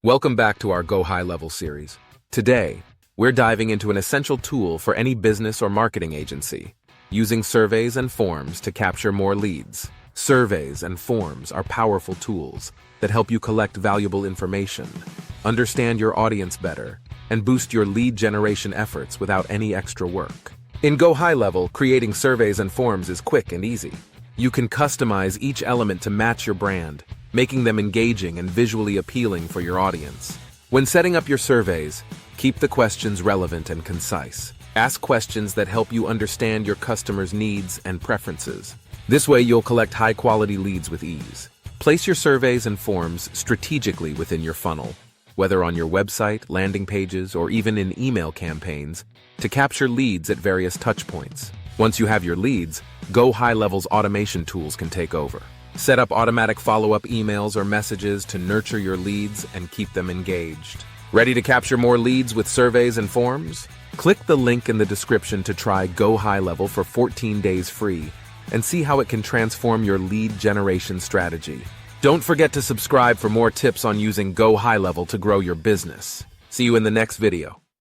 Welcome back to our GoHighLevel series. Today, we're diving into an essential tool for any business or marketing agency, using surveys and forms to capture more leads. Surveys and forms are powerful tools that help you collect valuable information, understand your audience better, and boost your lead generation efforts without any extra work. In GoHighLevel, creating surveys and forms is quick and easy. You can customize each element to match your brand, making them engaging and visually appealing for your audience. When setting up your surveys, keep the questions relevant and concise. Ask questions that help you understand your customers' needs and preferences. This way, you'll collect high-quality leads with ease. Place your surveys and forms strategically within your funnel, whether on your website, landing pages, or even in email campaigns, to capture leads at various touchpoints. Once you have your leads, GoHighLevel's automation tools can take over. Set up automatic follow-up emails or messages to nurture your leads and keep them engaged. Ready to capture more leads with surveys and forms? Click the link in the description to try GoHighLevel for 14 days free and see how it can transform your lead generation strategy. Don't forget to subscribe for more tips on using GoHighLevel to grow your business. See you in the next video.